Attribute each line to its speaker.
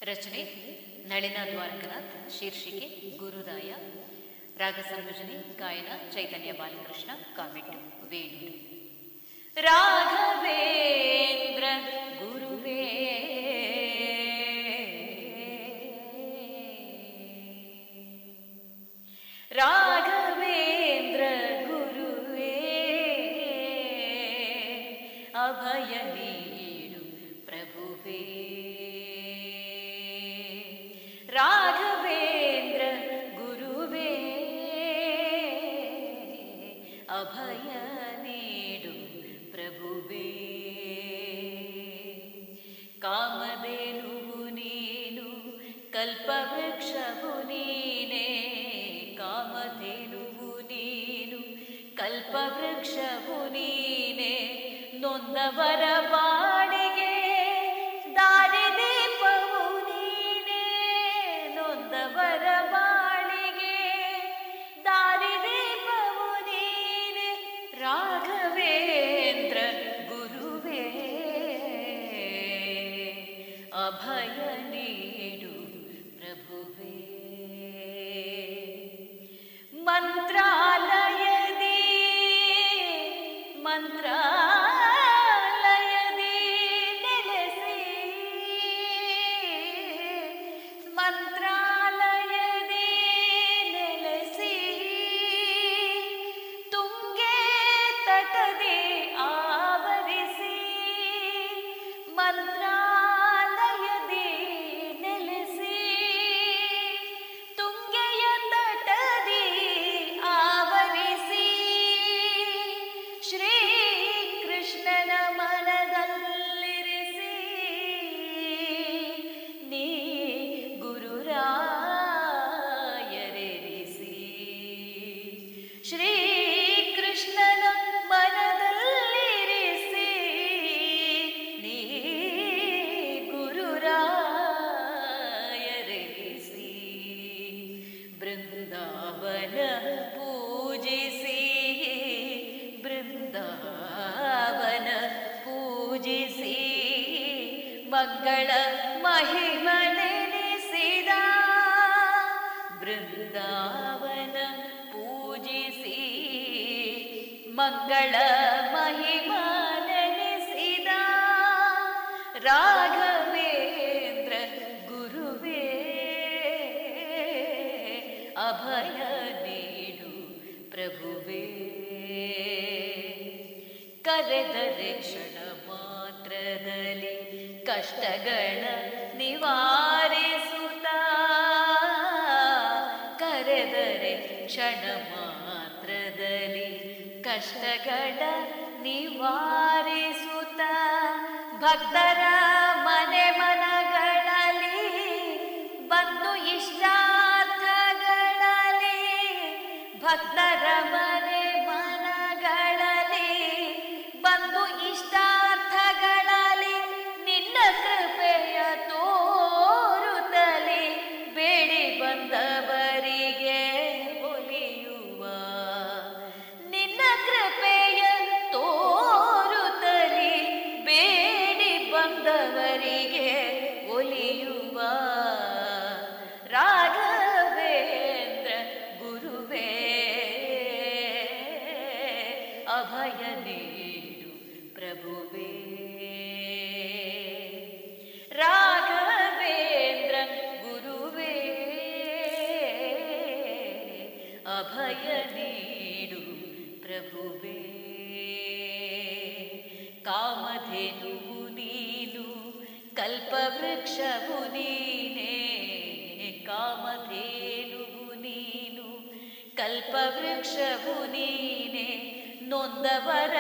Speaker 1: ರಚನೆ ನಳಿನ ದ್ವಾರಕನಾಥ್. ಶೀರ್ಷಿಕೆ ಗುರುರಾಯ. ರಾಗ ಸಂಯೋಜನೆ ಗಾಯನ ಚೈತನ್ಯ ಬಾಲಕೃಷ್ಣ. ಕಾಮೆಂಟ್ ವೇಣು. ರಾಘವೇಂದ್ರ ಗುರುವೇ ರಾಘವೇಂದ್ರ ಗುರುವೇ ಅಭಯ ನೀಡು ಪ್ರಭುವೇ. ರಾಘವೇಂದ್ರ ಗುರುವೇ ಅಭಯ ನೀಡು ಪ್ರಭುವೇ. ಕಾಮಧೇನುವು ನೀನು ಕಲ್ಪವೃಕ್ಷವು ನೀನೇ. ಕಾಮಧೇನುವು ನೀನು ಕಲ್ಪವೃಕ್ಷವು ನೀನೇ. ನೊಂದವರ ಬಾಳಿಗೆ ದಾರಿದೀಪವು ನೀನೇ. ನೊಂದವರ ಬಾಳಿಗೆ ದಾರಿದೀಪವು ನೀನೇ. ರಾಘವೇಂದ್ರ ಗುರುವೇ ಅಭಯ ನೀಡು ಪ್ರಭುವೇ. ಮಂತ್ರಾಲಯದಿ ನೆಲೆಸಿ. ಮಂತ್ರಾಲಯದಿ ನೆಲೆಸಿ ತುಂಗೆ ತಟದಿ ಆವರಿಸಿ. ಮಂತ್ರಾಲಯದಿ ನೆಲೆಸಿ ತುಂಗೆಯ ತಟದಿ ಆವರಿಸಿ. ಶ್ರೀ ಕೃಷ್ಣನ ಮನದಲ್ಲಿರಿಸಿ ನೀ ಗುರುರಾಯರೆನಿಸಿ. ಶ್ರೀ ಕೃಷ್ಣನ ಮನದಲ್ಲಿರಿಸಿ ನೀ ಗುರುರಾಯರೆನಿಸಿ. ಬೃಂದಾವನ ಪೂಜಿಸಿ. ಬೃಂದಾವನ ಪೂಜಿಸಿ ಮಂಗಳ ಮಹಿಮನೆನಿಸಿದ. ಬೃಂದಾವನ ಪೂಜಿಸಿ ಮಂಗಳ ಮಹಿಮನೆನಿಸಿದ. ರಾಘವೇಂದ್ರ ಗುರುವೇ ಅಭಯ ನೀಡು ಪ್ರಭುವೇ. ಕರೆದರೆ ಕ್ಷಣ ಮಾತ್ರದಲ್ಲಿ ಕಷ್ಟಗಳ ನಿವಾರಿಸುತ್ತ. ಕರೆದರೆ ಕ್ಷಣ ಮಾತ್ರದಲ್ಲಿ ಕಷ್ಟಗಳ ನಿವಾರಿಸುತ್ತ. ಭಕ್ತರ ಮನೆ ಮನಗಳಲ್ಲಿ ಬಂದು ಇಷ್ಟಾರ್ಥಗಳಲ್ಲಿ. ಭಕ್ತರ ಮನೆ ಮನಗಳಲ್ಲಿ ಬಂದು ಇಷ್ಟಾರ್ಥಗಳಲ್ಲಿ ನಿನ್ನ ಕೃಪೆಯ ತೋರುತ್ತಲೇ. ಬೇಡಿ ಬಂದವರಿಗೆ ಒಲಿಯುವ ನಿನ್ನ ಕೃಪೆಯ ತೋರುತ್ತಲೇ. ಬೇಡಿ ಬಂದವರಿಗೆ ಒಲಿಯುವ ರಾಘವೇಂದ್ರ ಗುರುವೇ ಅಭಯ ನೀಡು ಪ್ರಭುವೇ. ರಾಘವೇಂದ್ರ ಗುರುವೇ ಅಭಯ ನೀಡು ಪ್ರಭುವೇ. ಕಾಮಧೇನುವು ನೀನು ಕಲ್ಪವೃಕ್ಷವು ನೀನೇ. ಕಾಮಧೇನುವು ನೀನು ಕಲ್ಪವೃಕ್ಷವು ನೀನೇ. ನೊಂದವರ